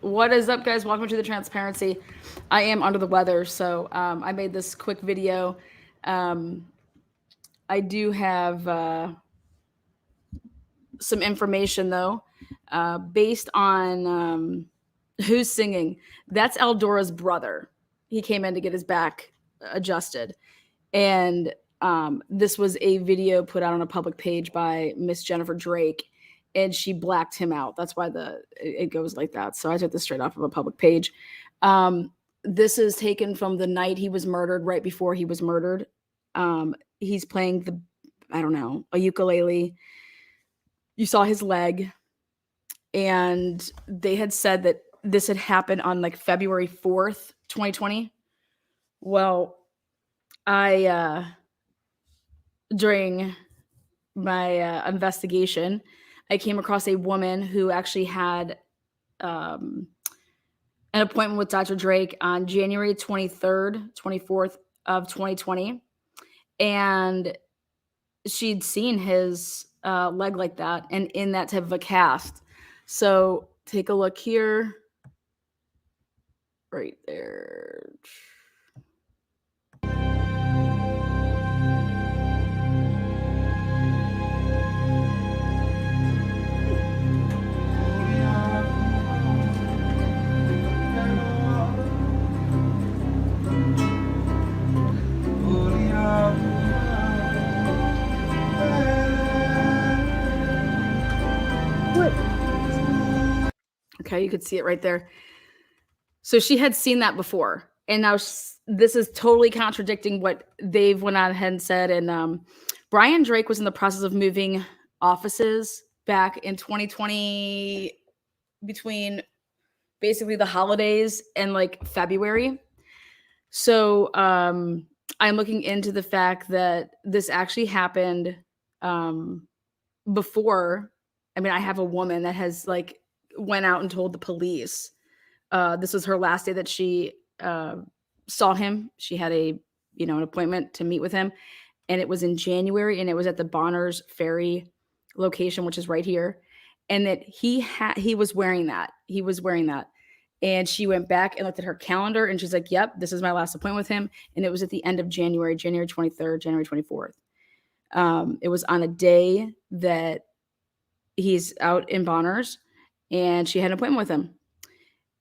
What is up, guys? Welcome to the transparency. I am under the weather, so I made this quick video. Um, I do have some information though, based on who's singing. That's Eldora's brother. He came in to get his back adjusted, and this was a video put out on a public page by Miss Jennifer Drake, and she blacked him out. That's why it goes like that. So I took this straight off of a public page. Um, this is taken from the night he was murdered, right before he was murdered. He's playing I don't know, a ukulele. You saw his leg, and they had said that this had happened on like February 4th, 2020. Well, I during my investigation, I came across a woman who actually had um, an appointment with Dr. Drake on January 23rd, 24th of 2020. And she'd seen his leg like that and in that type of a cast. So take a look here. Right there. Okay, you could see it right there. So she had seen that before, and now this is totally contradicting what they've went on ahead and said. And Brian Drake was in the process of moving offices back in 2020, between basically the holidays and like February. So I'm looking into the fact that this actually happened um, before. I mean, I have a woman that has like went out and told the police. This was her last day that she saw him. She had an appointment to meet with him, and it was in January, and it was at the Bonners Ferry location, which is right here. And that he was wearing that. He was wearing that. And she went back and looked at her calendar, and she's like, "Yep, this is my last appointment with him." And it was at the end of January, January 23rd, January 24th. It was on a day that he's out in Bonners, and she had an appointment with him.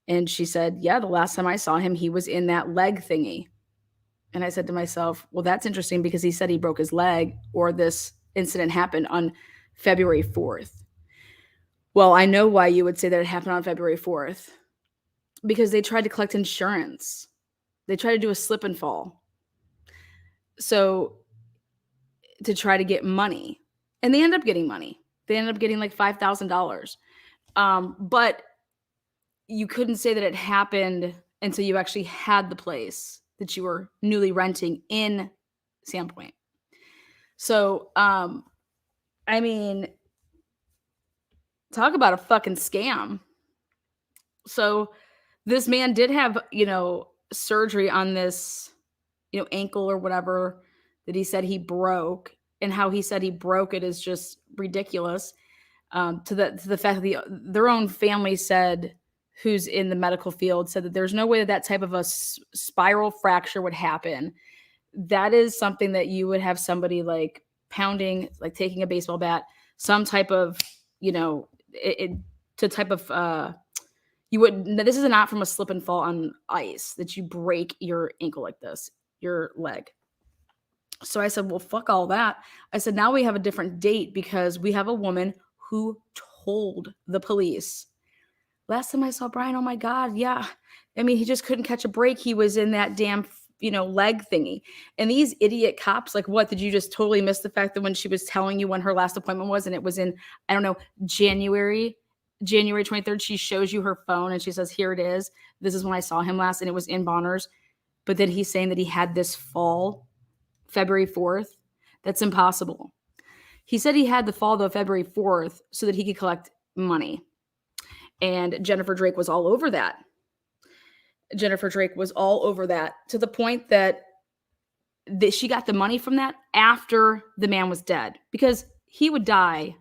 And she said, "Yeah, the last time I saw him, he was in that leg thingy." And I said to myself, well, that's interesting because he said he broke his leg, or this incident happened on February 4th. Well, I know why you would say that it happened on February 4th, because they tried to collect insurance. They tried to do a slip and fall. So to try to get money, and they end up getting money. They ended up getting like $5,000. But you couldn't say that it happened until you actually had the place that you were newly renting in Sandpoint. So, I mean, talk about a fucking scam. So this man did have, surgery on this, ankle or whatever that he said he broke, and how he said he broke it is just ridiculous. To the fact that their own family said, who's in the medical field, said that there's no way that type of a spiral fracture would happen. That is something that you would have somebody like pounding, like taking a baseball bat, some type of, to type of, you would, this is not from a slip and fall on ice that you break your ankle like this, your leg. So I said, well, fuck all that. I said, now we have a different date because we have a woman who told the police, last time I saw Brian, oh my God, yeah. I mean, he just couldn't catch a break. He was in that damn, leg thingy. And these idiot cops, like, what? Did you just totally miss the fact that when she was telling you when her last appointment was, and it was in, I don't know, January 23rd, she shows you her phone and she says, here it is. This is when I saw him last, and it was in Bonners. But then he's saying that he had this fall, February 4th. That's impossible. He said he had the fall, though, February 4th, so that he could collect money. And Jennifer Drake was all over that. Jennifer Drake was all over that, to the point that she got the money from that after the man was dead, because he would die,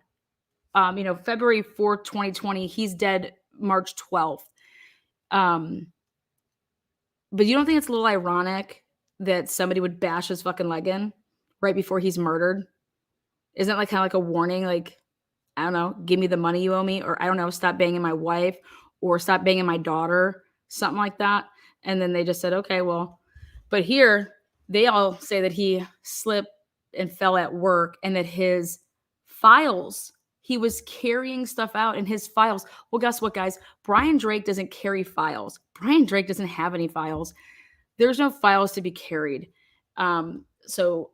February 4th, 2020. He's dead March 12th. But you don't think it's a little ironic that somebody would bash his fucking leg in right before he's murdered? Isn't it like kind of like a warning, like, I don't know, give me the money you owe me, or I don't know, stop banging my wife, or stop banging my daughter, something like that. And then they just said, okay, well, but here they all say that he slipped and fell at work and that his files, he was carrying stuff out in his files. Well, guess what, guys? Brian Drake doesn't carry files. Brian Drake doesn't have any files. There's no files to be carried. So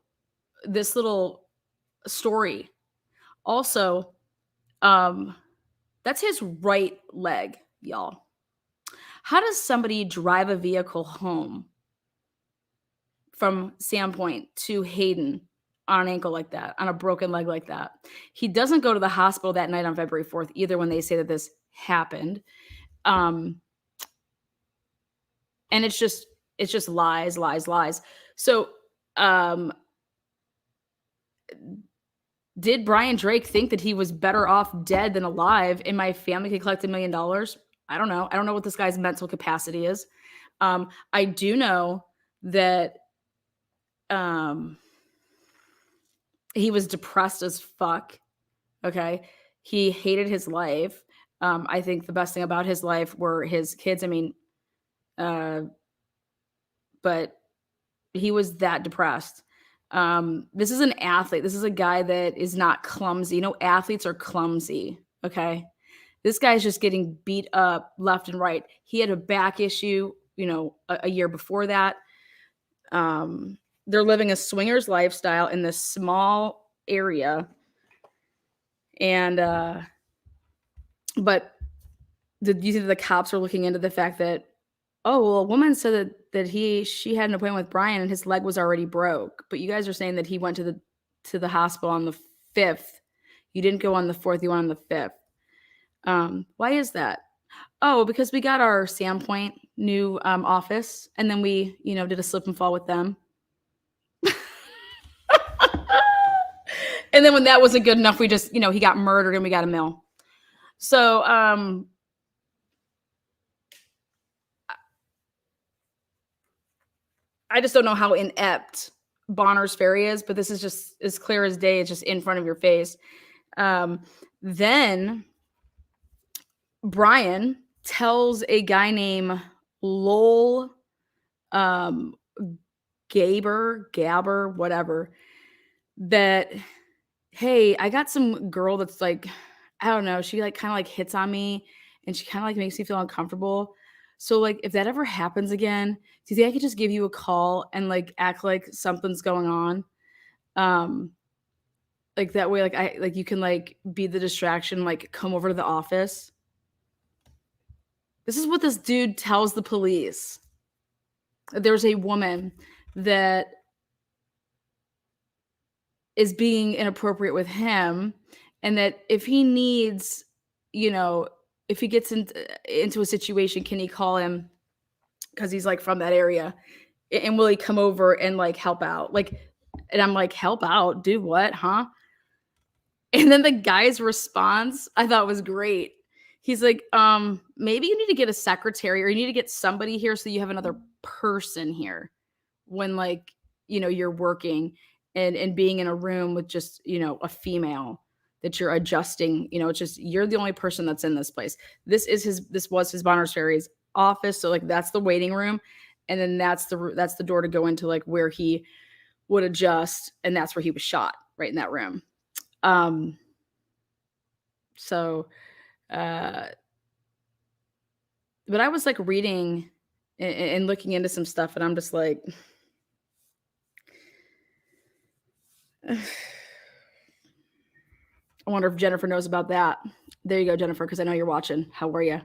this little story also, that's his right leg, y'all. How does somebody drive a vehicle home from Sandpoint to Hayden on an ankle like that, on a broken leg like that? He doesn't go to the hospital that night on February 4th either when they say that this happened. And it's just lies, lies, lies. So, did Brian Drake think that he was better off dead than alive and my family could collect $1 million? I don't know. I don't know what this guy's mental capacity is. I do know that he was depressed as fuck. Okay. He hated his life. I think the best thing about his life were his kids. I mean, but he was that depressed. This is an athlete. This is a guy that is not clumsy. You know, athletes are clumsy. Okay. This guy's just getting beat up left and right. He had a back issue, you know, a year before that. They're living a swingers lifestyle in this small area. And, but did you think the cops are looking into the fact that, oh, well, a woman said that she had an appointment with Brian and his leg was already broke. But you guys are saying that he went to the hospital on the 5th. You didn't go on the 4th, you went on the 5th. Why is that? Oh, because we got our Sandpoint new office, and then we, you know, did a slip and fall with them. And then when that wasn't good enough, we just, you know, he got murdered and we got $1 million. So, I just don't know how inept Bonner's Ferry is, but this is just as clear as day. It's just in front of your face. Then Brian tells a guy named Lowell Gabber, whatever, that, hey, I got some girl that's like, I don't know, she like kind of like hits on me and she kind of like makes me feel uncomfortable. So like if that ever happens again, do you think I could just give you a call and like act like something's going on? Like that way, like you can like be the distraction, like come over to the office. This is what this dude tells the police. There's a woman that is being inappropriate with him, and that if he needs, you know, if he gets into a situation, can he call him because he's like from that area, and will he come over and like help out? Like, and I'm like, help out? Do what? Huh? And then the guy's response I thought was great. He's like, maybe you need to get a secretary or you need to get somebody here so you have another person here when like, you know, you're working and being in a room with just, you know, a female that you're adjusting, you know, it's just, you're the only person that's in this place. This was his Bonner's Ferry's office. So like, that's the waiting room. And then that's the door to go into like where he would adjust. And that's where he was shot, right in that room. But I was like reading and looking into some stuff, and I'm just like, I wonder if Jennifer knows about that. There you go, Jennifer, because I know you're watching. How are you?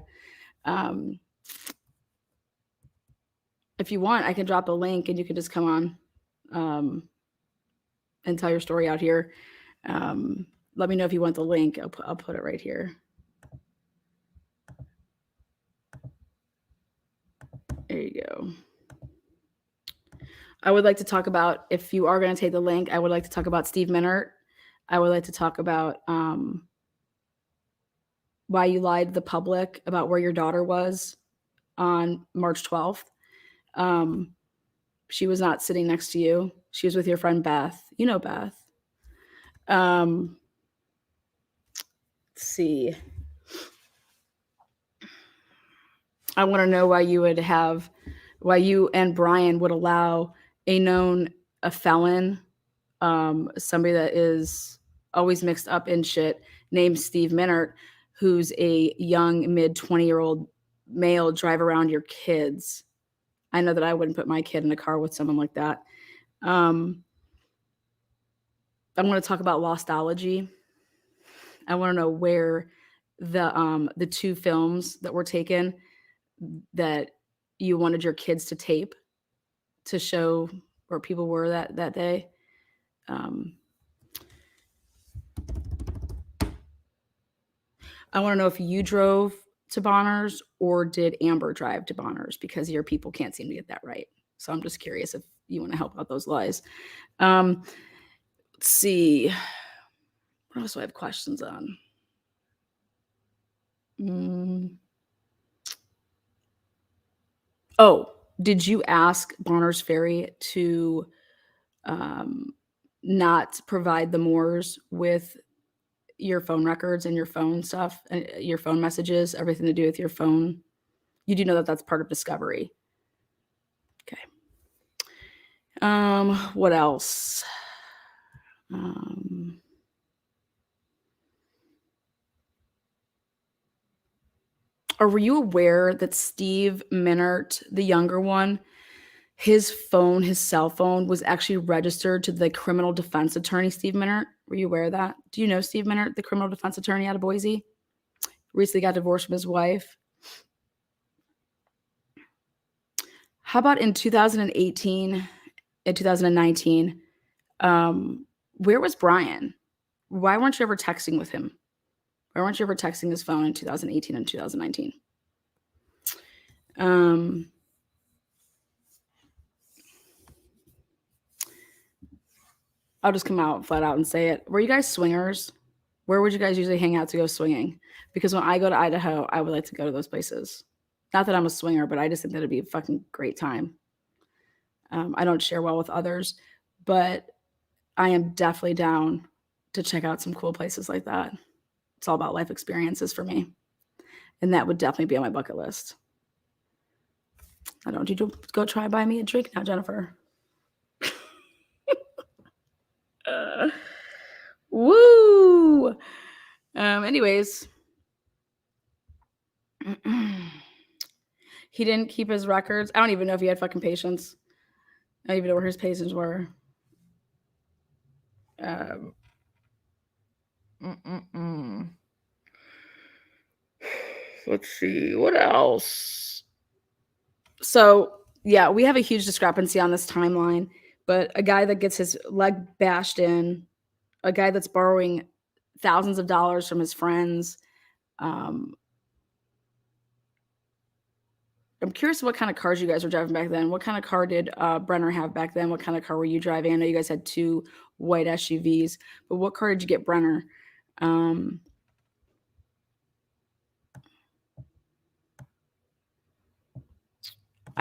If you want, I can drop a link and you can just come on and tell your story out here. Let me know if you want the link. I'll put it right here. There you go. I would like to talk about, if you are going to take the link, I would like to talk about Steve Minert. I would like to talk about why you lied to the public about where your daughter was on March 12th. She was not sitting next to you. She was with your friend Beth. You know Beth. Let's see. I want to know why you and Brian would allow a felon, somebody that is always mixed up in shit, named Steve Minert, who's a young mid 20-year-old male, drive around your kids. I know that I wouldn't put my kid in a car with someone like that. I'm going to talk about Lostology. I want to know where the 2 films that were taken that you wanted your kids to tape to show where people were that day. I want to know if you drove to Bonner's or did Amber drive to Bonner's, because your people can't seem to get that right. So I'm just curious if you want to help out those lies. Let's see. What else do I have questions on? Oh, did you ask Bonner's Ferry to not provide the Moores with your phone records and your phone stuff, your phone messages, everything to do with your phone? You do know that that's part of discovery. Okay. What else? Or were you aware that Steve Minert, the younger one, his cell phone was actually registered to the criminal defense attorney, Steve Minert? Were you aware of that? Do you know Steve Minert, the criminal defense attorney out of Boise? Recently got divorced from his wife. How about in 2018 and 2019? Where was Brian? Why weren't you ever texting with him? Why weren't you ever texting his phone in 2018 and 2019? I'll just come out flat out and say it. Were you guys swingers? Where would you guys usually hang out to go swinging? Because when I go to Idaho, I would like to go to those places. Not that I'm a swinger, but I just think that'd be a fucking great time. I don't share well with others, but I am definitely down to check out some cool places like that. It's all about life experiences for me. And that would definitely be on my bucket list. I don't need to go try buy me a drink now, Jennifer. Woo! Anyways. He didn't keep his records. I don't even know if he had fucking patients. I don't even know where his patients were. Let's see. What else? So, yeah, we have a huge discrepancy on this timeline, but a guy that gets his leg bashed in, a guy that's borrowing thousands of dollars from his friends. I'm curious what kind of cars you guys were driving back then. What kind of car did Brenner have back then? What kind of car were you driving? I know you guys had 2 white SUVs, but what car did you get Brenner? I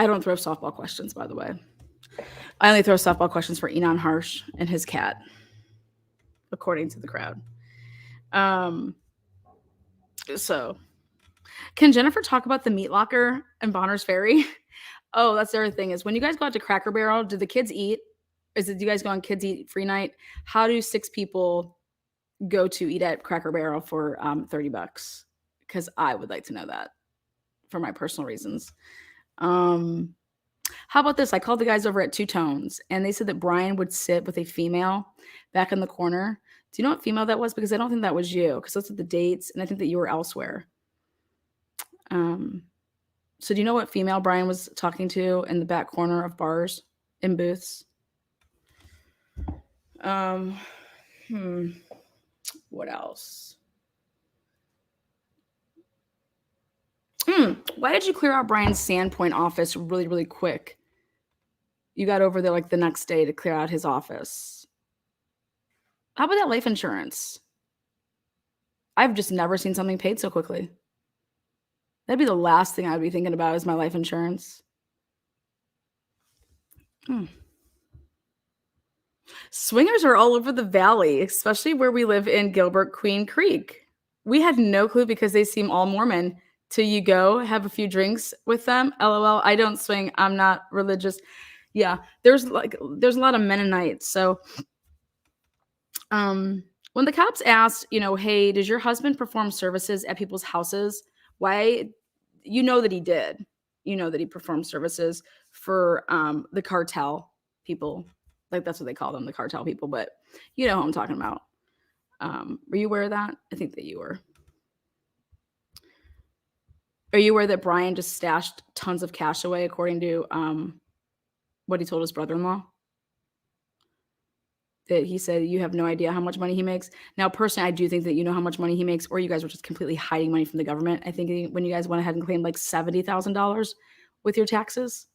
don't throw softball questions, by the way. I only throw softball questions for Enon Harsh and his cat, according to the crowd. So, can Jennifer talk about the meat locker and Bonner's Ferry? Oh, that's the other thing is when you guys go out to Cracker Barrel, do the kids eat? Do you guys go on kids eat free night? How do 6 people go to eat at Cracker Barrel for $30? Because I would like to know that for my personal reasons. How about this? I called the guys over at Two Tones, and they said that Brian would sit with a female back in the corner. Do you know what female that was? Because I don't think that was you, because those are the dates, and I think that you were elsewhere. So do you know what female Brian was talking to in the back corner of bars and booths? What else? Why did you clear out Brian's Sandpoint office really, really quick? You got over there like the next day to clear out his office. How about that life insurance? I've just never seen something paid so quickly. That'd be the last thing I'd be thinking about is my life insurance. Hmm. Swingers are all over the valley, especially where we live in Gilbert, Queen Creek. We had no clue because they seem all Mormon till you go have a few drinks with them. LOL. I don't swing. I'm not religious. Yeah, there's a lot of Mennonites. So when the cops asked, hey, does your husband perform services at people's houses? Why? You know that he did. You know that he performed services for the cartel people. Like that's what they call them, the cartel people. But you know who I'm talking about. Were you aware of that? I think that you were. Are you aware that Brian just stashed tons of cash away, according to what he told his brother-in-law? That he said, you have no idea how much money he makes. Now, personally, I do think that you know how much money he makes, or you guys were just completely hiding money from the government. I think when you guys went ahead and claimed like $70,000 with your taxes,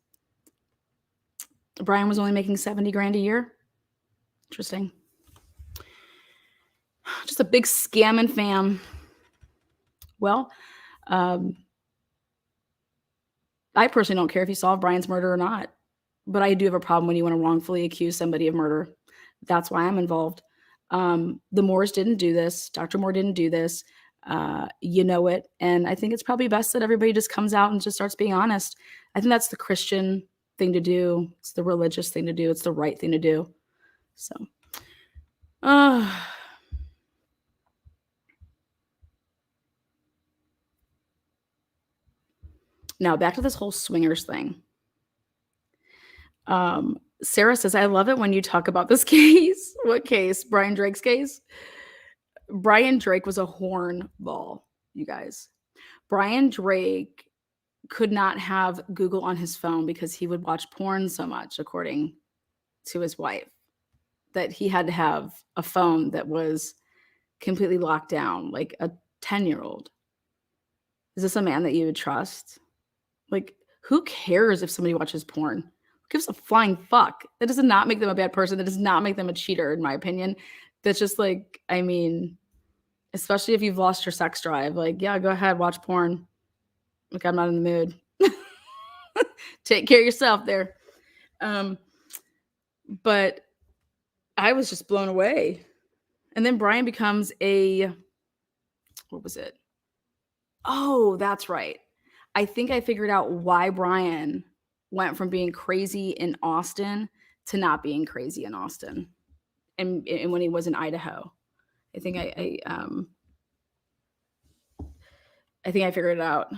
Brian was only making 70 grand a year. Interesting. Just a big scam and fam. Well, I personally don't care if you solve Brian's murder or not, but I do have a problem when you want to wrongfully accuse somebody of murder. That's why I'm involved. The Moores didn't do this. Dr. Moore didn't do this. You know it. And I think it's probably best that everybody just comes out and just starts being honest. I think that's the Christian thing to do. It's the religious thing to do. It's the right thing to do. So, now back to this whole swingers thing. Sarah says, I love it when you talk about this case. What case? Brian Drake's case? Brian Drake was a hornball, you guys. Brian Drake could not have Google on his phone because he would watch porn so much, according to his wife, that he had to have a phone that was completely locked down, like a 10-year-old. Is this a man that you would trust? Like, who cares if somebody watches porn? Gives a flying fuck. That does not make them a bad person. That does not make them a cheater, in my opinion. That's just like, I mean, especially if you've lost your sex drive. Like, yeah, go ahead, watch porn. Like, I'm not in the mood. Take care of yourself there. But I was just blown away. And then Brian becomes what was it? Oh, that's right. I think I figured out why Brian went from being crazy in Austin to not being crazy in Austin, and when he was in Idaho. I think I think I figured it out.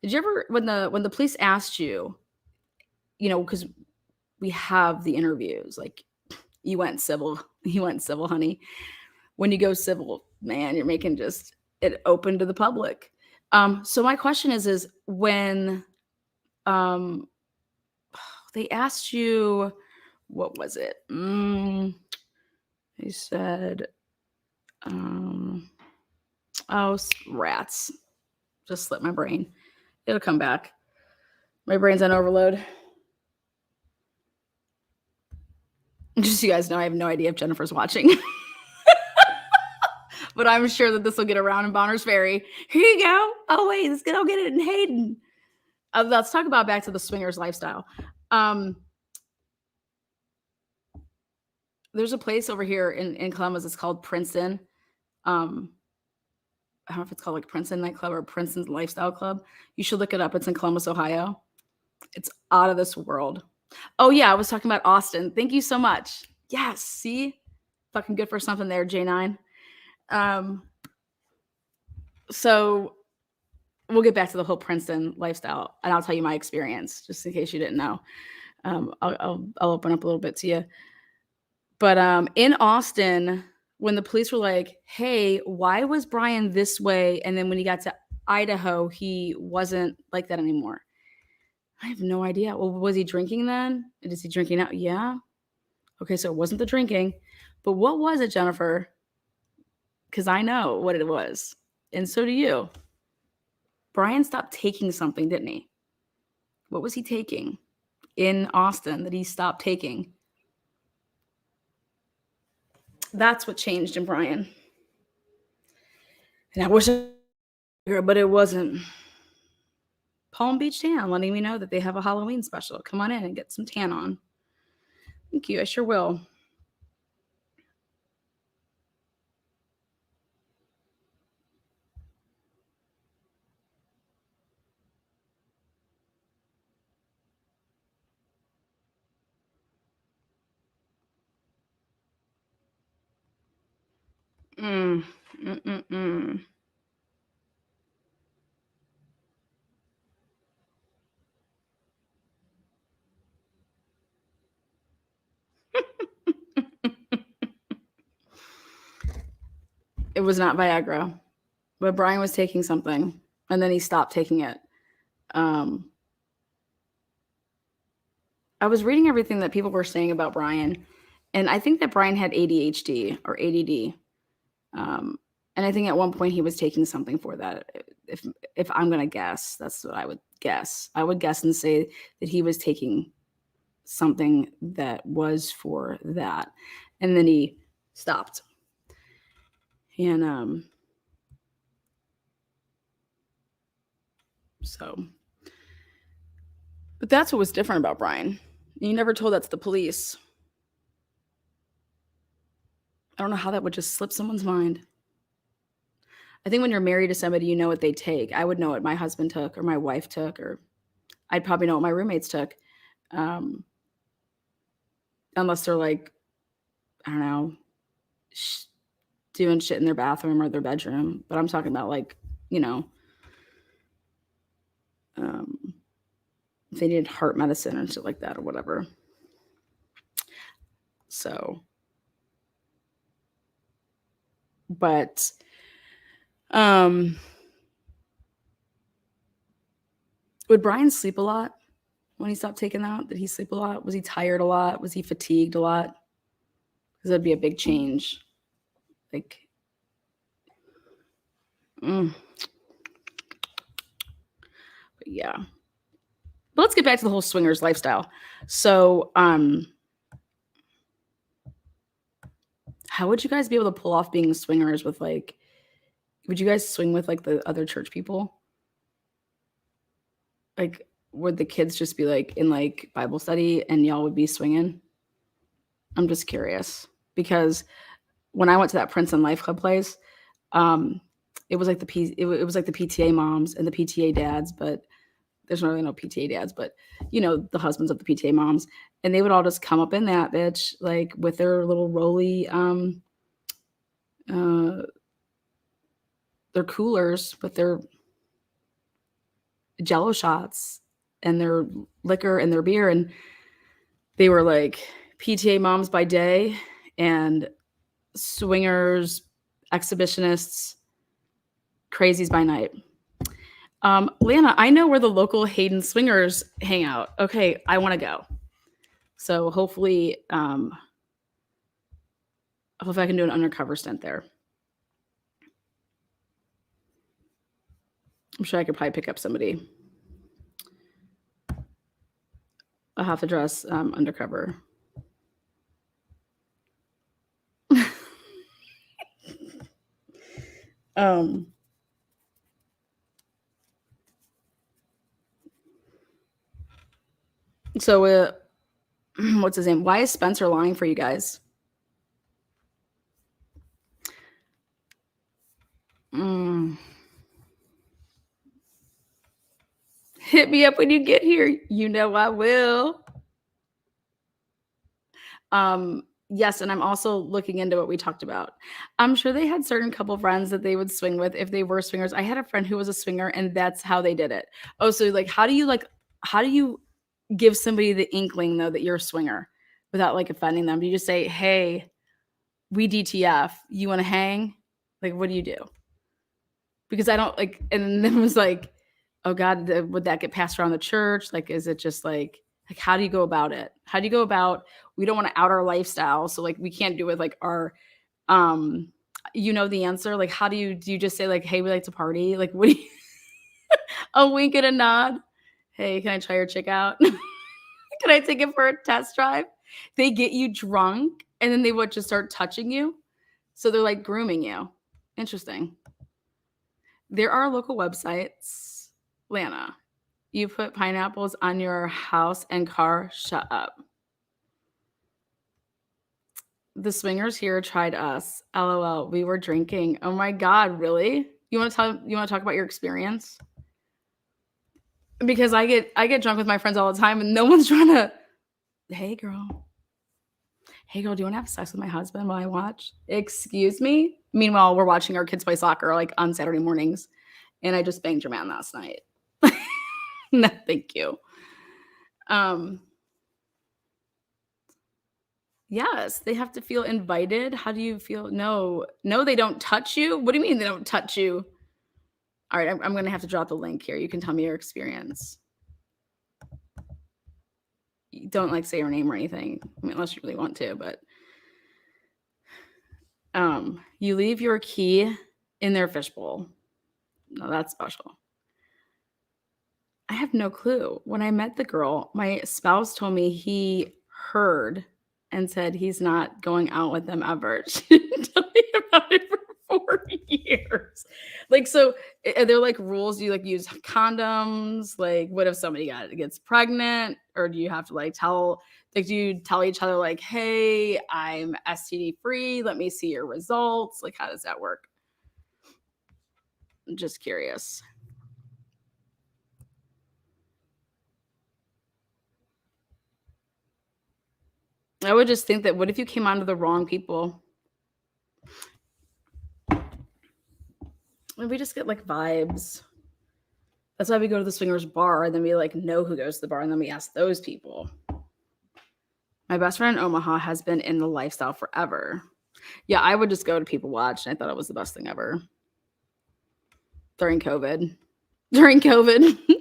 Did you ever, when the police asked you, because we have the interviews, like you went civil, honey. When you go civil, man, you're making just it open to the public. So my question is when they asked you, what was it? They said, oh, rats. Just slipped my brain. It'll come back. My brain's on overload. Just so you guys know, I have no idea if Jennifer's watching. But I'm sure that this will get around in Bonner's Ferry. Here you go. Oh, wait, let's go get it in Hayden. Let's talk about back to the swingers lifestyle. There's a place over here in Columbus. It's called Princeton. I don't know if it's called like Princeton Nightclub or Princeton Lifestyle Club. You should look it up. It's in Columbus, Ohio. It's out of this world. Oh, yeah. I was talking about Austin. Thank you so much. Yes. See? Fucking good for something there, J9. So we'll get back to the whole Princeton lifestyle, and I'll tell you my experience, just in case you didn't know. I'll open up a little bit to you. But in Austin, when the police were like, hey, why was Brian this way? And then when he got to Idaho, he wasn't like that anymore. I have no idea. Well, was he drinking then? Is he drinking now? Yeah. Okay, so it wasn't the drinking. But what was it, Jennifer? Because I know what it was. And so do you. Brian stopped taking something, didn't he? What was he taking in Austin that he stopped taking? That's what changed in Brian. And I wish But it wasn't. Palm Beach Tan letting me know that they have a Halloween special. Come on in and get some tan on. Thank you. I sure will. Mm, mm, mm, mm. It was not Viagra, but Brian was taking something and then he stopped taking it. Um, I was reading everything that people were saying about Brian, and I think that Brian had ADHD or ADD. Um, and I think at one point he was taking something for that. If I'm gonna guess, that's what I would guess. I would guess and say that he was taking something that was for that, and then he stopped. And so, but that's what was different about Brian. You never told that to the police. I don't know how that would just slip someone's mind. I think when you're married to somebody, you know what they take. I would know what my husband took or my wife took, or I'd probably know what my roommates took. Um, unless they're like, I don't know, doing shit in their bathroom or their bedroom. But I'm talking about like, you know, if they needed heart medicine and shit like that or whatever. So, but, would Brian sleep a lot when he stopped taking that? Did he sleep a lot? Was he tired a lot? Was he fatigued a lot? Because that'd be a big change. Like, but yeah. But let's get back to the whole swingers lifestyle. So, how would you guys be able to pull off being swingers with like, would you guys swing with like the other church people? Like, would the kids just be like in like Bible study and y'all would be swinging? I'm just curious because when I went to that Princeton Life Club place, it was like it was like the PTA moms and the PTA dads, but there's not really no PTA dads, but you know, the husbands of the PTA moms, and they would all just come up in that bitch like with their little rolly their coolers with their Jello shots and their liquor and their beer, and they were like PTA moms by day and swingers, exhibitionists, crazies by night. Lana, I know where the local Hayden swingers hang out. Okay, I want to go. So hopefully I can do an undercover stint there. I'm sure I could probably pick up somebody. I'll have to dress undercover. So what's his name? Why is Spencer lying for you guys? Hit me up when you get here. You know I will. Yes, and I'm also looking into what we talked about. I'm sure they had certain couple friends that they would swing with if they were swingers. I had a friend who was a swinger, and that's how they did it. Oh, so like, how do you give somebody the inkling though that you're a swinger without like offending them? Do you just say, "Hey, we DTF. You want to hang?" Like, what do you do? Because I don't like, and then it was like, oh God, would that get passed around the church? Like, is it just like how do you go about it? How do you go about, we don't want to out our lifestyle. So like, we can't do it like our, you know, the answer, like, do you just say like, hey, we like to party? Like, what do you, a wink and a nod. Hey, can I try your chick out? Can I take it for a test drive? They get you drunk and then they would just start touching you. So they're like grooming you. Interesting. There are local websites. Lana, you put pineapples on your house and car. Shut up. The swingers here tried us. LOL. We were drinking. Oh my god, really? You want to talk about your experience? Because I get drunk with my friends all the time and no one's trying to, hey girl, do you want to have sex with my husband while I watch? Excuse me? Meanwhile, we're watching our kids play soccer like on Saturday mornings. And I just banged your man last night. No, thank you. Yes, they have to feel invited. How do you feel? No, they don't touch you. What do you mean they don't touch you? All right, I'm going to have to drop the link here. You can tell me your experience. You don't like say your name or anything, I mean, unless you really want to, but you leave your key in their fishbowl. No, that's special. I have no clue. When I met the girl, my spouse told me he heard and said he's not going out with them ever. She didn't tell me about it for 4 years. Like, so are there like rules? Do you like use condoms? Like, what if somebody gets pregnant? Or do you have to like do you tell each other like, hey, I'm STD free. Let me see your results. Like, how does that work? I'm just curious. I would just think that what if you came onto the wrong people? And we just get like vibes. That's why we go to the swingers bar and then we like know who goes to the bar and then we ask those people. My best friend in Omaha has been in the lifestyle forever. Yeah, I would just go to People Watch and I thought it was the best thing ever. During COVID.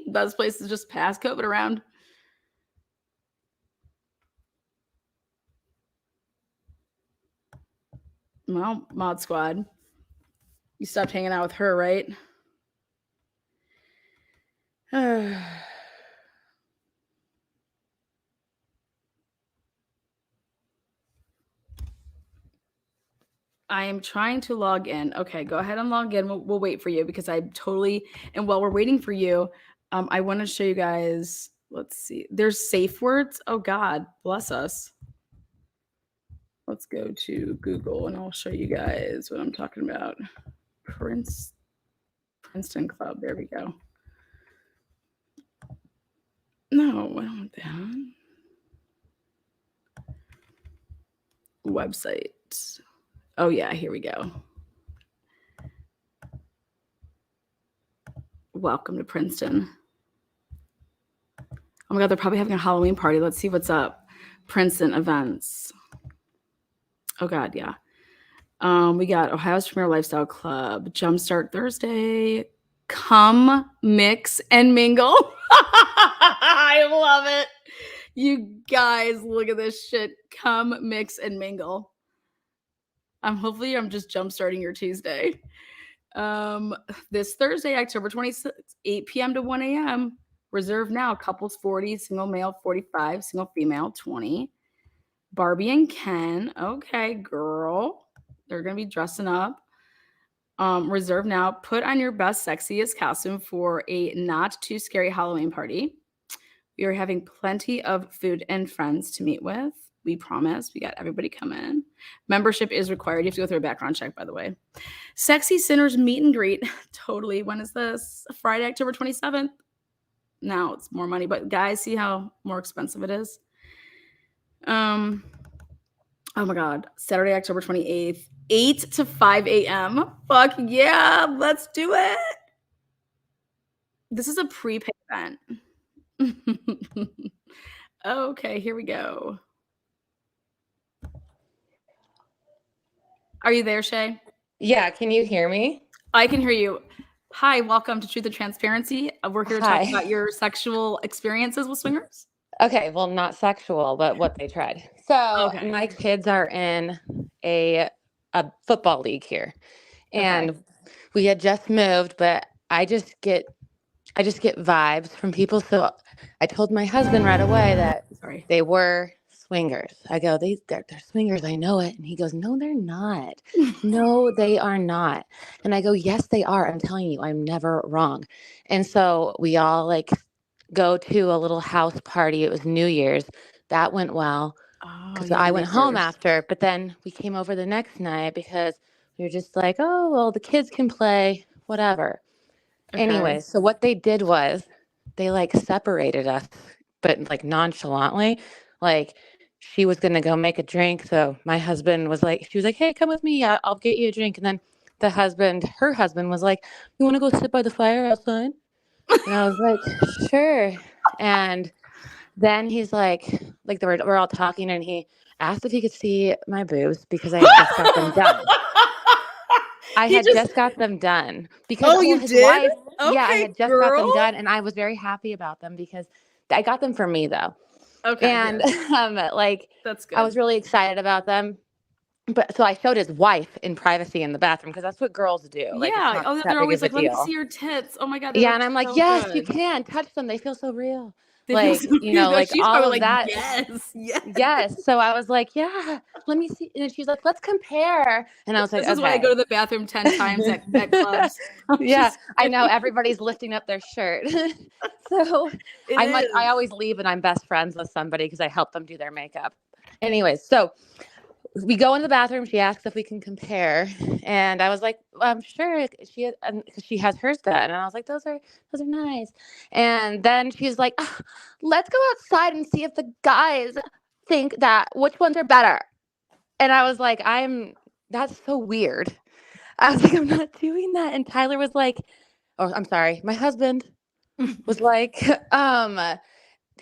Best place to just pass COVID around. Well, Mod Squad. You stopped hanging out with her, right? I am trying to log in. Okay, go ahead and log in. We'll wait for you because I totally, and while we're waiting for you, I want to show you guys, let's see. There's safe words. Oh God, bless us. Let's go to Google and I'll show you guys what I'm talking about. Princeton Club. There we go. No, I don't want that. Website. Oh yeah, here we go. Welcome to Princeton. Oh my God, they're probably having a Halloween party. Let's see what's up. Princeton events. Oh God, yeah. We got Ohio's Premier Lifestyle Club, Jumpstart Thursday, Come Mix and Mingle. I love it. You guys, look at this shit. Come Mix and Mingle. Hopefully I'm just jumpstarting your Tuesday. This Thursday, October 26th, 8 p.m. to 1 a.m. Reserve now. Couples 40, single male 45, single female 20. Barbie and Ken. Okay, girl. They're going to be dressing up. Reserve now. Put on your best, sexiest costume for a not too scary Halloween party. We are having plenty of food and friends to meet with. We promise. We got everybody coming. Membership is required. You have to go through a background check, by the way. Sexy Sinners meet and greet. Totally. When is this? Friday, October 27th. Now it's more money, but guys, see how more expensive it is? Oh my God. Saturday, October 28th, 8 to 5 a.m. Fuck yeah. Let's do it. This is a prepaid event. Okay, here we go. Are you there, Shay? Yeah, can you hear me? I can hear you. Hi, welcome to Truth and Transparency. We're here to talk about your sexual experiences with swingers. Okay, well, not sexual, but what they tried. So my kids are in a football league here, and we had just moved, but I just get vibes from people. So I told my husband right away that they were swingers. I go, they're swingers. I know it. And he goes, no, they're not. No, they are not. And I go, yes, they are. I'm telling you, I'm never wrong. And so we all like go to a little house party. It was New Year's. That went well Oh, because yeah, I New went home Year's. after. But then we came over the next night because we were just like, oh, well, the kids can play, whatever. Okay. Anyway, so what they did was they like separated us, but like nonchalantly. Like she was gonna go make a drink. So my husband was like, she was like, hey, come with me. I'll get you a drink. And then her husband was like, you want to go sit by the fire outside? And I was like, sure. And then he's like we're all talking, and he asked if he could see my boobs because I had just got them done. I He had just just got them done because, Oh, well, you his did? wife, yeah, I Okay, had just got girl. them done, and I was very happy about them because I got them for me though. Okay, And good. like That's I good. was really excited about them. But so I showed his wife in privacy in the bathroom because that's what girls do. Like it's Yeah. not Oh, that they're big always of a like, "Let me deal. see your tits." Oh my god, they Yeah, look and I'm like, so yes, you good. can touch them. They feel so real. They feel Like, so good. No, like she's all probably of like, that. "Yes, yes." Yes. So I was like, yeah, let me see. And she's like, let's compare. And I was like, This is why I go okay. to the bathroom 10 times at clubs. I'm Yeah, just I know kidding. everybody's lifting up their shirt. So It I is. always leave and I'm best friends with somebody because I help them do their makeup. Anyways, so we go in the bathroom. She asks if we can compare, and I was like, sure. Because she has hers done, and I was like, those are nice. And then she's like, let's go outside and see if the guys think that which ones are better. And I was like, that's so weird. I was like, I'm not doing that. And Tyler was like, oh, I'm sorry. My husband was like,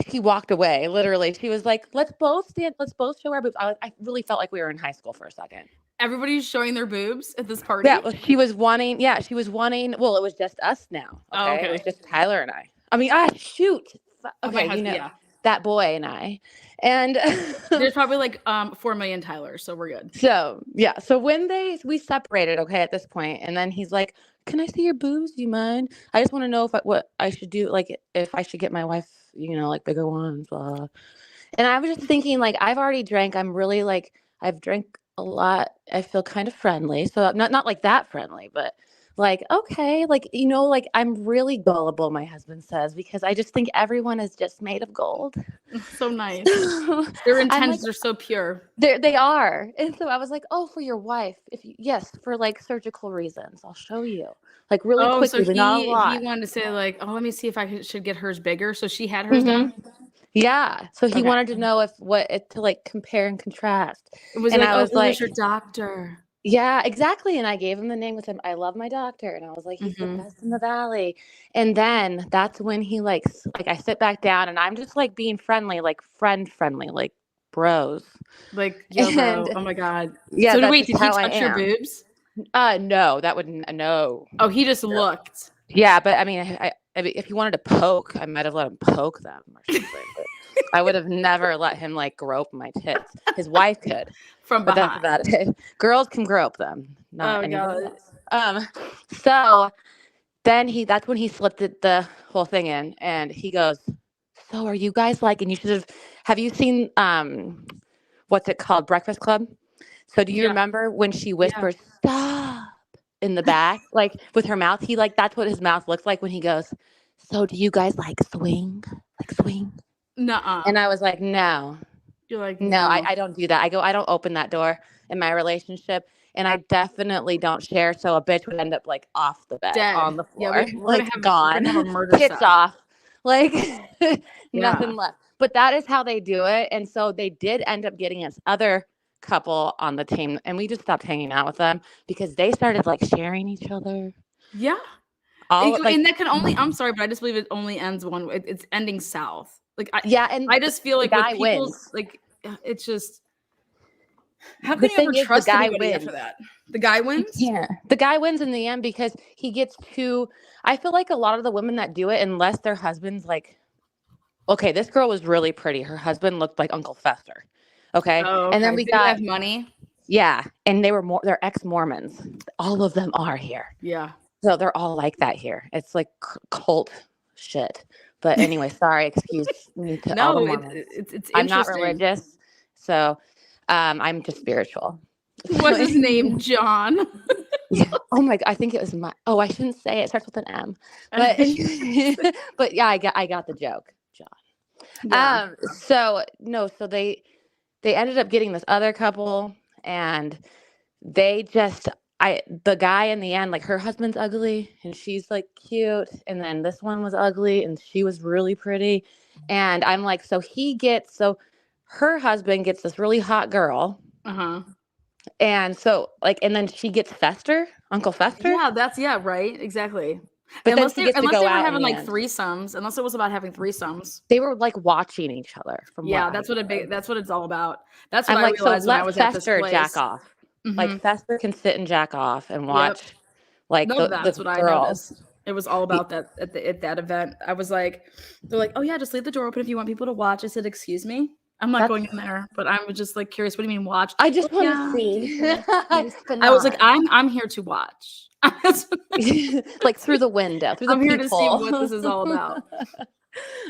he walked away. Literally, she was like, let's both stand. Let's both show our boobs. I really felt like we were in high school for a second. Everybody's showing their boobs at this Yeah, party? well, she was wanting. Yeah, she was wanting. Well, it was just us now. Oh, Okay, it was okay. just Tyler and I. I mean, shoot. Oh, my Okay, husband, yeah. that boy and I, and There's probably like 4 million Tylers, so we're good. so yeah. So when we separated, okay, at this point, and then he's like, "Can I see your boobs? Do you mind? I just want to know what I should do, like if I should get my wife, like bigger ones." Blah. And I was just thinking, like, I've already drank. I'm really like, I've drank a lot. I feel kind of friendly. So not like that friendly, but like, okay, like, like I'm really gullible, my husband says, because I just think everyone is just made of gold. So nice. Their I'm like, intentions are so pure. they are. And so I was like, oh, for your wife. Yes, for like surgical reasons. I'll show you. Like really Oh, so quickly, but not a he lot. wanted to say like, "Oh, let me see if I should get hers bigger." So she had hers Hmm. done? Yeah. So he Okay. wanted to know to like compare and contrast. Was he And like, I "Oh, was who's like, your doctor?" yeah, exactly. And I gave him the name with him. I love my doctor. And I was like, he's the Mhm. best in the valley. And then that's when he like I sit back down and I'm just like being friendly, like friendly, like bros. Like, "Yo, bro." And Oh my god. yeah, So that's wait, just did he how I touch your am. boobs? No, that wouldn't, no. Oh, he just No. looked Yeah, but I mean, I mean, if he wanted to poke, I might have let him poke them or something. But I would have never let him like grope my tits. His wife could, from but that's behind. about it. Girls can grope them, not Oh anybody god. else. So then that's when he slipped the whole thing in, and he goes, "So are you guys like?" And have you seen what's it called, Breakfast Club? So do you Yeah. remember when she Yeah. whispers, "Stop," in the back, like with her mouth? That's what his mouth looks like when he goes, "So do you guys like swing, like swing?" Nuh-uh. And I was like, "No, You're like, no, "No." I don't do that." I don't open that door in my relationship. And I definitely don't share. So a bitch would end up like off the bed Dead. on the Yeah, floor, like we're gonna have gone, a murder tits cell. off, like Yeah. nothing left. But that is how they do it. And so they did end up getting us other couple on the team. And we just stopped hanging out with them because they started like sharing each other. Yeah. All like, And that can only I'm sorry, but I just believe it only ends one way. It's ending south. Like yeah. And I just feel the like with guy people's wins. like it's just how The can you ever thing is, the trust guy anybody after wins. that? The guy You wins? can't. The guy wins in the end because he gets too. I feel like a lot of the women that do it, unless their husband's like, okay, this girl was really pretty. Her husband looked like Uncle Fester. Okay. Oh, And then okay. we Did he got, have money? yeah. And they're ex Mormons. All of them are here. Yeah. So they're all like that here. It's like cult shit. But anyway, sorry, excuse me to all the No, Mormons. it's I'm not interesting. religious. So I'm just spiritual. What's his name? John. Yeah. Oh my God. I think it was I shouldn't say it. It starts with an M. But but yeah, I got the joke, John. Yeah. So they ended up getting this other couple, and they just the guy in the end, like her husband's ugly and she's like cute, and then this one was ugly and she was really pretty. And I'm like, so her husband gets this really hot girl. Uh-huh. And so like, and then she gets Uncle Fester. Yeah, right. Exactly. But then she gets to Unless go they were out in having the like end. threesomes, unless it was about having threesomes. They were like watching each other from Yeah, what that's what it's all about. That's what I'm I like, so realized when I let was at this Fester jack place. off. Like Mm-hmm. Fester can sit and jack off and Yep. watch like No, the that's what I girls. noticed. It was all about that at that event. I was like, they're like, oh yeah, just leave the door open if you want people to watch. I said, excuse me, I'm not going in there. But I was just like curious. What do you mean watch? I just want to Yeah, see. But I was like, not. I'm here to watch. Like through the window, through the I'm here to see peephole. what this is all about.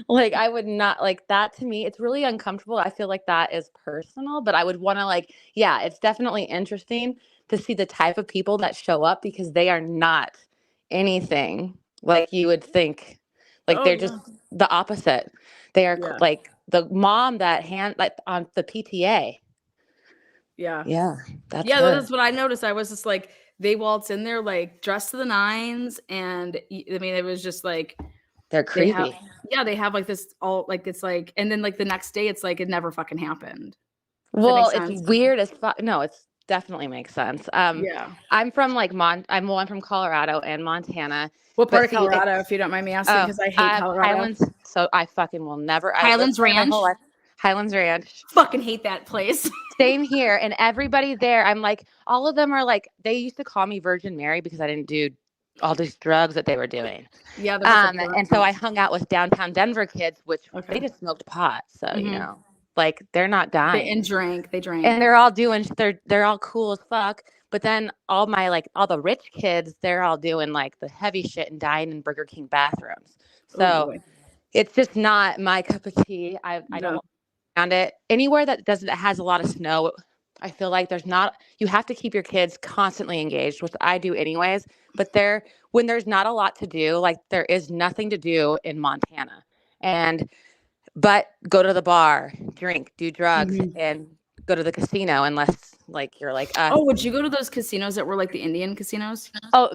Like I would not like that. To me, it's really uncomfortable. I feel like that is personal, but I would want to like, yeah, it's definitely interesting to see the type of people that show up, because they are not anything like you would think. Like Oh they're just yeah, the opposite. They are yeah, like the mom that like on the PTA. yeah. Yeah, that's Yeah, her. that's what I noticed. I was just like, they waltz in there like dressed to the nines, and I mean, it was just like They're they have, creepy. yeah, they have like this all like it's like, and then like the next day, it's like it never fucking happened. Does that make Well, it's sense? weird as fuck. No, it's definitely makes sense. Yeah. I'm from like I'm from Colorado and Montana, What part but of see, Colorado, if you don't mind me asking, oh, because I hate Colorado. Highlands. So I fucking will never. I lived Highlands there my Ranch. whole life. Highlands Ranch. Fucking hate that place. Same here, and everybody there. I'm like, all of them are like. They used to call me Virgin Mary because I didn't do all these drugs that they were doing. Yeah, there was a lot. And so I hung out with downtown Denver kids, which Okay. they just smoked pot. So Mhm. like they're not dying. And drank. They drank. And they're all they're all cool as fuck. But then all the rich kids, they're all doing like the heavy shit and dying in Burger King bathrooms. Oh So boy. it's just not my cup of tea. I don't understand it. Anywhere that has a lot of snow, I feel like you have to keep your kids constantly engaged, which I do anyways. But when there's not a lot to do, like there is nothing to do in Montana. But go to the bar, drink, do drugs, Mhm. and go to the casino, unless like you're like us. Oh, would you go to those casinos that were like the Indian casinos? Oh,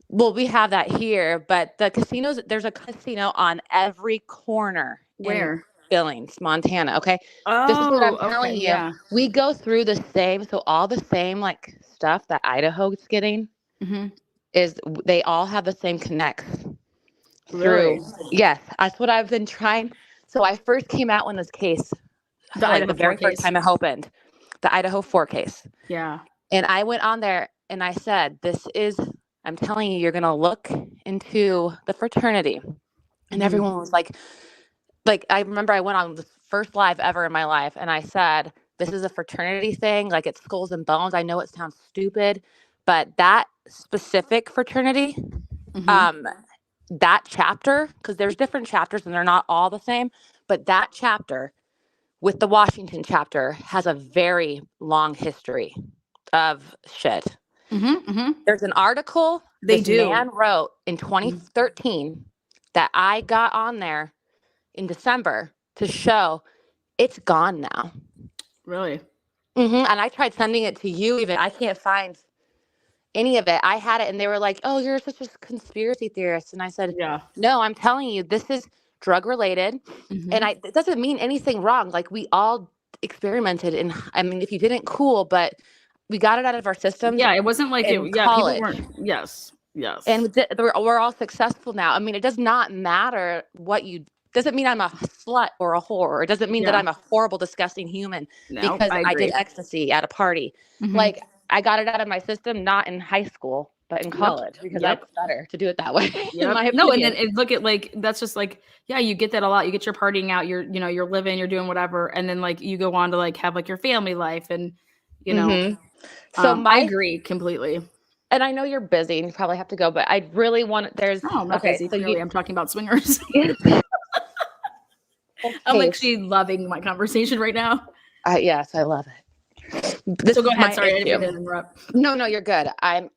well, we have that here, but the casinos, there's a casino on every corner in Where? Billings, Montana. Okay. This is what Oh, I'm telling okay, you. yeah. We go through so all the same like stuff that Idaho's getting Mhm. they all have the same connects Really? through. Yes, that's what I've been trying. So I first came out when this case, The like Idaho the very 4 first case. time it opened, the Idaho 4 case. Yeah. And I went on there and I said, I'm telling you, you're going to look into the fraternity. And everyone was like, I remember I went on the first live ever in my life and I said, this is a fraternity thing. Like it's Skulls and Bones. I know it sounds stupid, but that specific fraternity, that chapter, because there's different chapters and they're not all the same, but that chapter with the Washington chapter has a very long history of shit. There's an article this man wrote in 2013 that I got on there in December to show it's gone now. Really? And I tried sending it to you even. I can't find any of it. I had it and they were like, oh, you're such a conspiracy theorist. And I said, no, I'm telling you, this is drug related. And it doesn't mean anything wrong. Like we all experimented I mean, if you didn't, cool, but we got it out of our systems. Yeah, it wasn't like in college. People weren't. Yes. And we're all successful now. I mean, it does not matter what you doesn't mean I'm a slut or a whore. It doesn't mean that I'm a horrible, disgusting human because I did ecstasy at a party. Like I got it out of my system, not in high school, but in college, because that's better to do it that way. In my No, and opinion. then look at like that's just like, yeah, you get that a lot. You get your partying out, you're you're living, you're doing whatever, and then like you go on to like have like your family life, and So I agree completely. And I know you're busy and you probably have to go, but I really want No, I'm not busy. So I'm talking about swingers. Okay. I'm actually loving my conversation right now. Yes, I love it. This So go is ahead. my Sorry, I didn't mean issue. to interrupt. No, no, you're good. I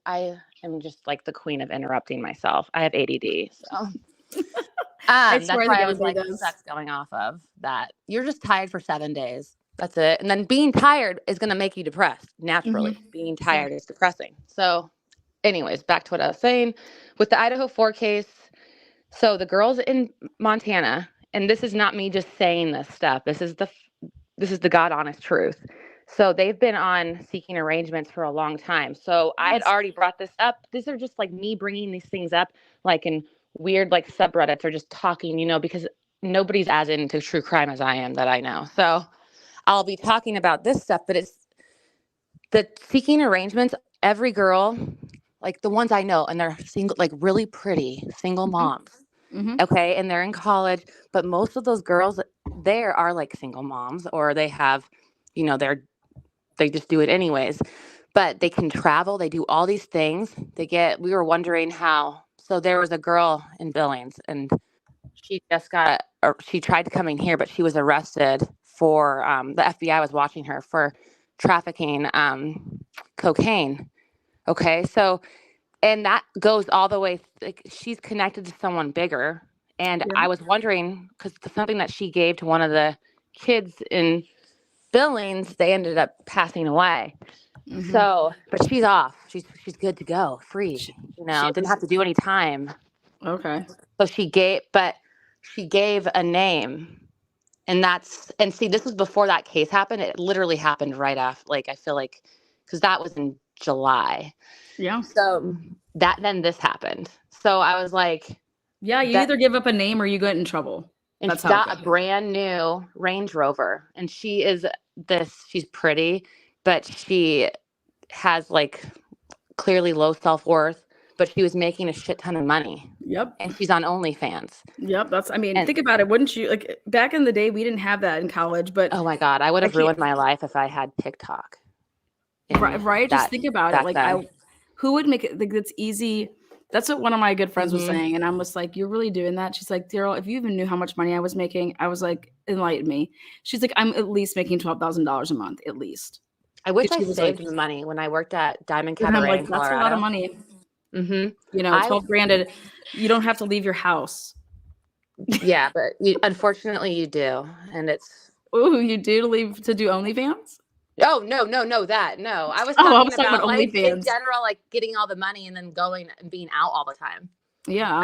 am just like the queen of interrupting myself. I have ADD, so I that's swear, I why think I was everybody like does. sex going off of that. You're just tired for 7 days. That's it. And then being tired is going to make you depressed naturally. Being Yeah. tired is depressing. So, anyways, back to what I was saying with the Idaho 4 case. So the girls in Montana, and this is not me just saying this stuff. This is the God honest truth. So they've been on seeking arrangements for a long time. So I had Yes. already brought this up. These are just like me bringing these things up, like in weird like subreddits or just talking, because nobody's as into true crime as I am that I know. So I'll be talking about this stuff, but it's the seeking arrangements. Every girl, like the ones I know, and they're single, like really pretty single moms. Mm-hmm. Okay. And they're in college, but most of those girls there are like single moms or they have, they just do it anyways, but they can travel. They do all these things. We were wondering how, so there was a girl in Billings and she tried coming here, but she was arrested for, the FBI was watching her for trafficking, cocaine. Okay. So, and that goes all the way, like she's connected to someone bigger. And Yeah. I was wondering, because something that she gave to one of the kids in Billings, they ended up passing away. Mm-hmm. So, but she's off. She's good to go, free. She Didn't is. have to do any time. Okay. So she gave a name. And see, this was before that case happened. It literally happened right after, like, I feel like, because that was in July. Yeah. So then this happened. So I was like, Yeah. You that, either give up a name or you get in trouble. and That's she how it got a goes. brand new Range Rover, and she's pretty, but she has like clearly low self-worth, but she was making a shit ton of money, Yep. and she's on OnlyFans. Yep. I mean, And think about it. Wouldn't you, like, back in the day, we didn't have that in college, but oh my God, I would I have can't, ruined my life if I had TikTok in right? Just that think about it. back Like, then. who would make it, like, that's easy. That's what one of my good friends was Mm-hmm. saying. And I'm just like, you're really doing that? She's like, Daryl, if you even knew how much money I was making, I was like, enlighten me. She's like, I'm at least making $12,000 a month, at least. I wish Because I she was like, saved the money when I worked at Diamond and I'm Cabaret like, in that's a lot of Colorado. money. Mm-hmm. 12 grand. You don't have to leave your house. Yeah, but unfortunately you do. And it's, Oh, you do leave to do OnlyFans? oh, no, that. No, I was Oh, I talking was talking about about like in OnlyFans. general, like getting all the money and then going and being out all the time. Yeah, I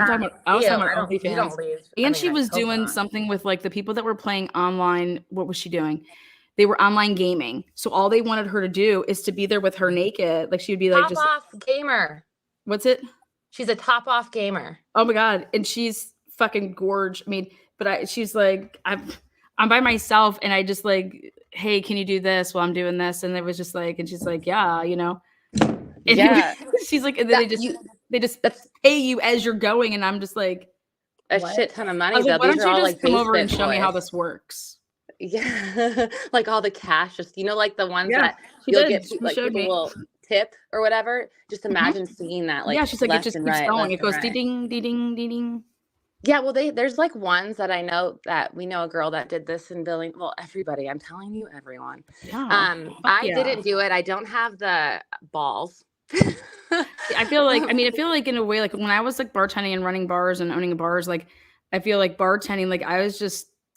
was talking about You OnlyFans. don't leave. I And mean, she I was hope doing not. something with like the people that were playing online. What was she doing? They were online gaming. So all they wanted her to do is to be there with her naked. Like she would be like, Top just, off gamer. what's it? She's a top off gamer. Oh my God. And she's fucking gorge. I mean, but she's like, I'm by myself and I just like, hey, can you do this while I'm doing this? And it was just like, and she's like, yeah, And Yeah. she's like, and then they just That's pay you as you're going. And I'm just like, a what? shit ton of I money was like, though. why These don't are you all just like come over and basement show me how boys. this works? Yeah. Like all the cash, just, like the ones Yeah, that she you'll did. get, She like showed people me. will tip or whatever. Just Mhm. imagine seeing that Yeah, like she's like, it left just and keeps right, going. left It and goes right. ding, ding, ding, ding, ding. Yeah, well, there's like ones that I know that we know a girl that did this in billing. Well, everybody, I'm telling you, everyone. Yeah, fuck I yeah. didn't do it. I don't have the balls. I feel like in a way, like when I was like bartending and running bars and owning bars, like I feel like bartending, like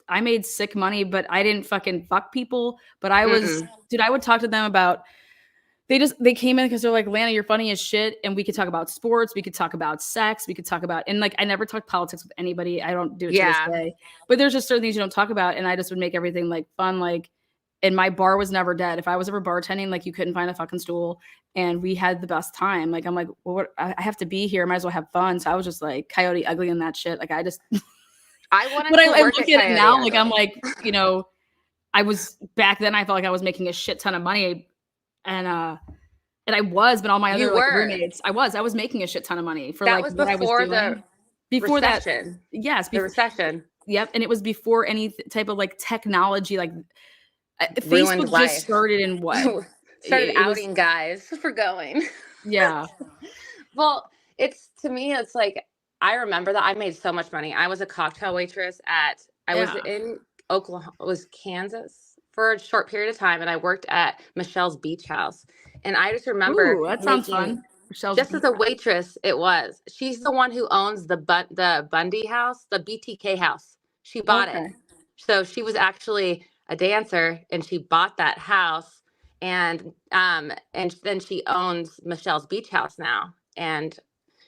I made sick money, but I didn't fucking fuck people. But I was, Mm-mm. dude, I would talk to them about, they came in because they're like, Lana, you're funny as shit. And we could talk about sports. We could talk about sex. We could talk about, and like, I never talked politics with anybody. I don't do it to this Yeah. day, but there's just certain things you don't talk about. And I just would make everything like fun. Like, and my bar was never dead. If I was ever bartending, like you couldn't find a fucking stool and we had the best time. Like, I'm like, well, I have to be here. I might as well have fun. So I was just like Coyote Ugly and that shit. Like I just, I wanted but to I work look at at it Coyote now, like I'm Ugly. like, I was back then, I felt like I was making a shit ton of money and I was, but all my other You like were. roommates, I was making a shit ton of money for That like was what I was before doing. the Before that, recession. yes, The recession yep, and it was before any type of like technology, like ruined Facebook just life. started in what? Started It was, outing guys for going. yeah, Well, to me, it's like, I remember that I made so much money. I was a cocktail waitress I was yeah, in Oklahoma, it was Kansas, for a short period of time, and I worked at Michelle's Beach House. And I just remember Ooh, that sounds making, fun. Michelle's just as a waitress, it was. She's the one who owns the Bundy house, the BTK house. She bought it. Okay. So she was actually a dancer, and she bought that house, and then she owns Michelle's Beach House now. And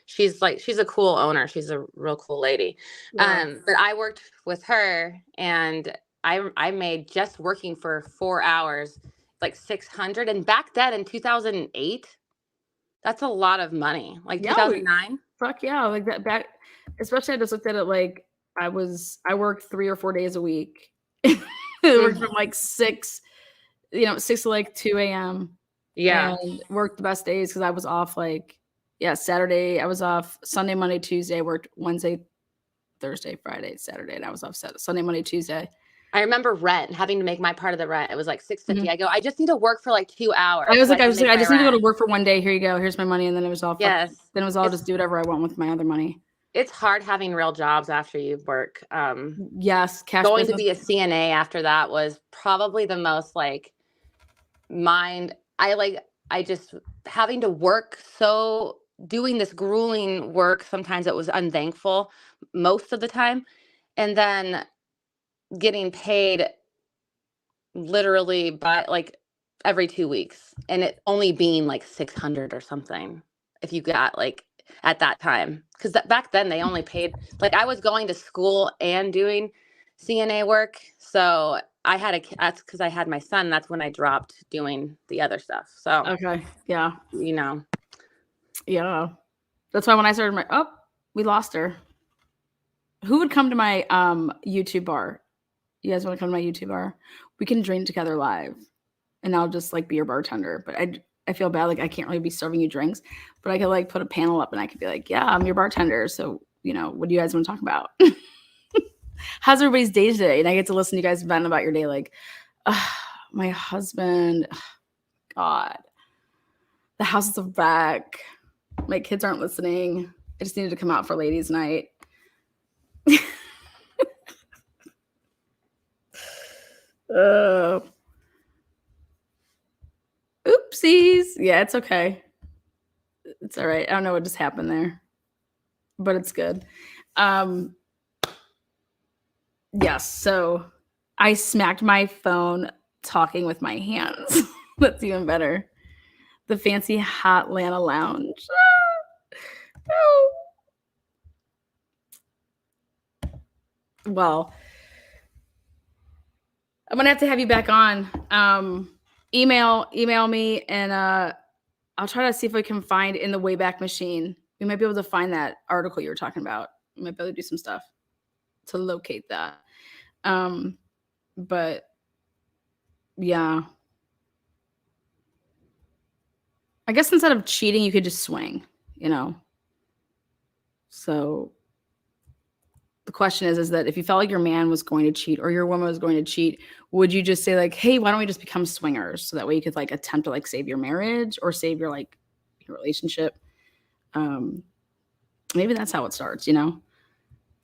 she's a cool owner. She's a real cool lady. Yeah. But I worked with her, and I made, just working for 4 hours, like 600. And back then in 2008, that's a lot of money. Like Yeah, 2009. fuck yeah, like that back. Especially, I just looked at it like I worked 3 or 4 days a week. I worked from like 6, 6 to like 2 a.m. Yeah. and worked the best days because I was off like, yeah, Saturday. I was off Sunday, Monday, Tuesday. I worked Wednesday, Thursday, Friday, Saturday, and I was off Sunday, Monday, Tuesday. I remember rent, having to make my part of the rent. It was like $650. Mhm. I go, I just need to work for like 2 hours. I was so like, I just make need to go to rent. work for one day. Here you go. Here's my money. And then it was all, Yes. then it was all just do whatever I want with my other money. It's hard having real jobs after you work. Yes, cash Going business. to be a CNA after that was probably the most like I just having to work, so doing this grueling work. Sometimes it was unthankful most of the time. And then getting paid literally by like every 2 weeks, and it only being like 600 or something if you got like at that time, because back then they only paid, like I was going to school and doing CNA work, so I had that's because I had my son. That's when I dropped doing the other stuff. So Okay, yeah, yeah, that's why when I started we lost her. Who would come to my YouTube bar? You guys want to come to my YouTube bar? We can drink together live, and I'll just like be your bartender. But I feel bad, like I can't really be serving you drinks, but I could like put a panel up and I could be like, yeah, I'm your bartender. So, what do you guys want to talk about? How's everybody's day today? And I get to listen to you guys vent about your day. Like, my husband, God, the house is a wreck. My kids aren't listening. I just needed to come out for ladies' night. Oopsies. Yeah, it's okay. It's all right. I don't know what just happened there, but it's good. Yes. So I smacked my phone talking with my hands. That's even better. The fancy hot Lana lounge. Oh. Well, I'm gonna have to have you back on. Email me, and I'll try to see if we can find in the Wayback Machine. We might be able to find that article you were talking about. We might be able to do some stuff to locate that. But yeah, I guess instead of cheating, you could just swing, So the question is that if you felt like your man was going to cheat or your woman was going to cheat, would you just say like, hey, why don't we just become swingers? So that way you could like attempt to like save your marriage or save your like your relationship. Maybe that's how it starts, but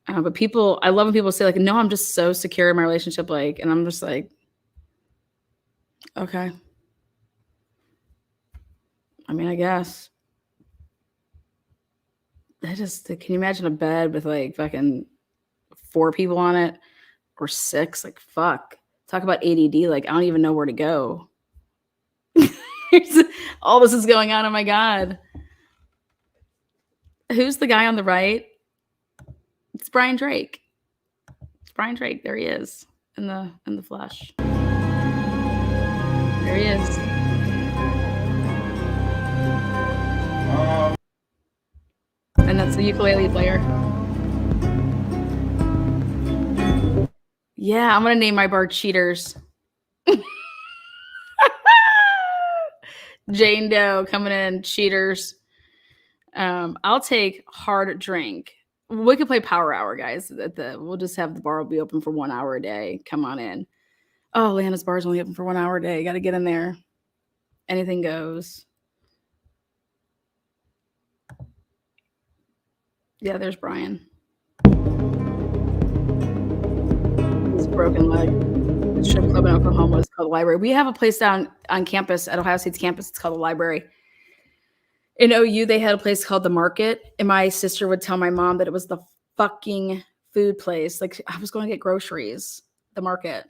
I love when people say like, no, I'm just so secure in my relationship. Like, and I'm just like, okay. I mean, I guess. Can you imagine a bed with like fucking 4 people on it or 6? Like, fuck. Talk about ADD. Like, I don't even know where to go. All this is going on. Oh my God. Who's the guy on the right? It's Brian Drake. It's Brian Drake. There he is in the flesh. There he is. And that's the ukulele player. Yeah, I'm gonna name my bar Cheaters. Jane Doe coming in, Cheaters. I'll take hard drink. We could play Power Hour, guys. We'll just have the bar will be open for 1 hour a day. Come on in. Oh, Lana's bar is only open for 1 hour a day. Got to get in there. Anything goes. Yeah, there's Brian. His broken leg. strip club in Oklahoma is called the Library. We have a place down on campus at Ohio State's campus. It's called the Library. In OU, they had a place called the Market, and my sister would tell my mom that it was the fucking food place. Like, I was going to get groceries. The Market.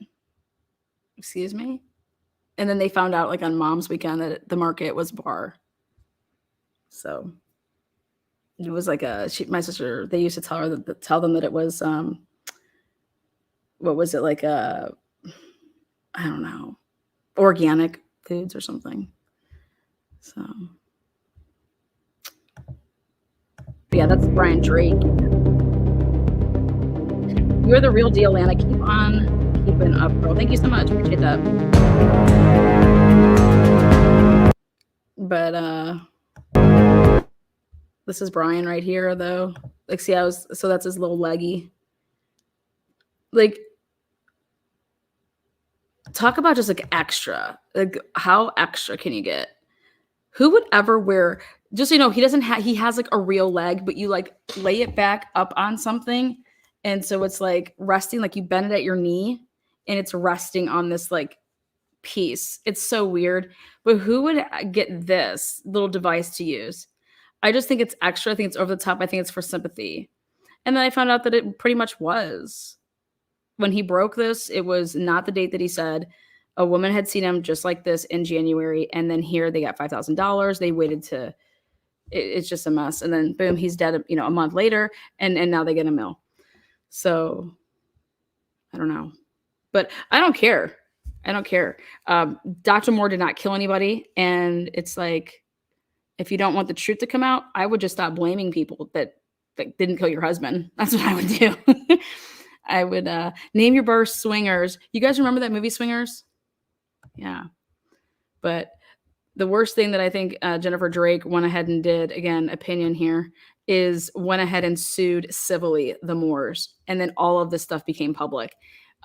Excuse me? And then they found out, like, on Mom's weekend that the Market was a bar. So it was like my sister, they used to tell them that it was, what was it, like I don't know, organic foods or something. So, but yeah, that's Brian Drake. You're the real deal, Lana. Keep on keeping up, girl. Thank you so much. Appreciate that. But this is Brian right here, though. Like, see, so that's his little leggy. Like, talk about just like extra. Like, how extra can you get? Who would ever wear, just so you know, he has like a real leg, but you like lay it back up on something. And so it's like resting, like you bend it at your knee and it's resting on this like piece. It's so weird. But who would get this little device to use? I just think it's extra. I think it's over the top. I think it's for sympathy. And then I found out that it pretty much was. When he broke this, it was not the date that he said. A woman had seen him just like this in January. And then here they got $5,000. They waited to, it's just a mess. And then boom, he's dead, a month later. And now they get $1 million. So I don't know, but I don't care. Dr. Moore did not kill anybody. And it's like, if you don't want the truth to come out, I would just stop blaming people that didn't kill your husband. That's what I would do. I would name your birth Swingers. You guys remember that movie Swingers? Yeah. But the worst thing that I think Jennifer Drake went ahead and did, again, opinion here, is went ahead and sued civilly the Moores. And then all of this stuff became public.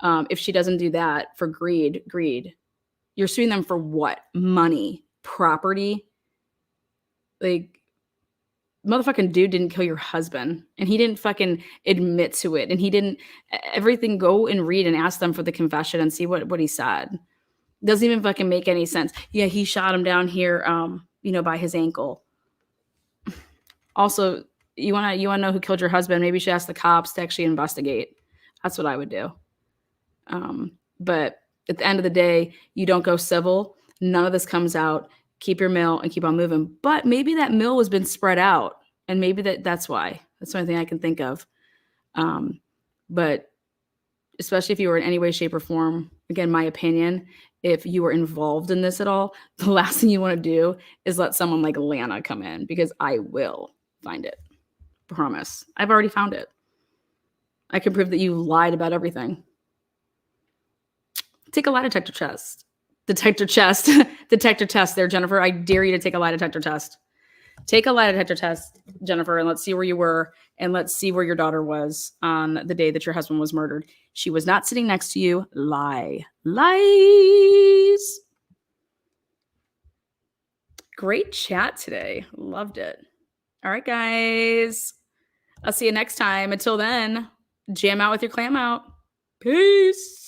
If she doesn't do that for greed, you're suing them for what? Money, property. Like, motherfucking dude didn't kill your husband, and he didn't fucking admit to it. And he didn't everything. Go and read and ask them for the confession and see what he said. Doesn't even fucking make any sense. Yeah, he shot him down here, by his ankle. Also, you wanna know who killed your husband? Maybe you should ask the cops to actually investigate. That's what I would do. But at the end of the day, you don't go civil. None of this comes out. Keep your mill and keep on moving. But maybe that mill has been spread out, and maybe that's why. That's the only thing I can think of. But especially if you were in any way, shape, or form, again, my opinion, if you were involved in this at all, the last thing you want to do is let someone like Lana come in, because I will find it. Promise. I've already found it. I can prove that you lied about everything. Take a lie detector test. Detector test there, Jennifer. I dare you to take a lie detector test. Take a lie detector test, Jennifer, and let's see where you were, and let's see where your daughter was on the day that your husband was murdered. She was not sitting next to you. Lies. Great chat today. Loved it. All right, guys. I'll see you next time. Until then, jam out with your clam out. Peace.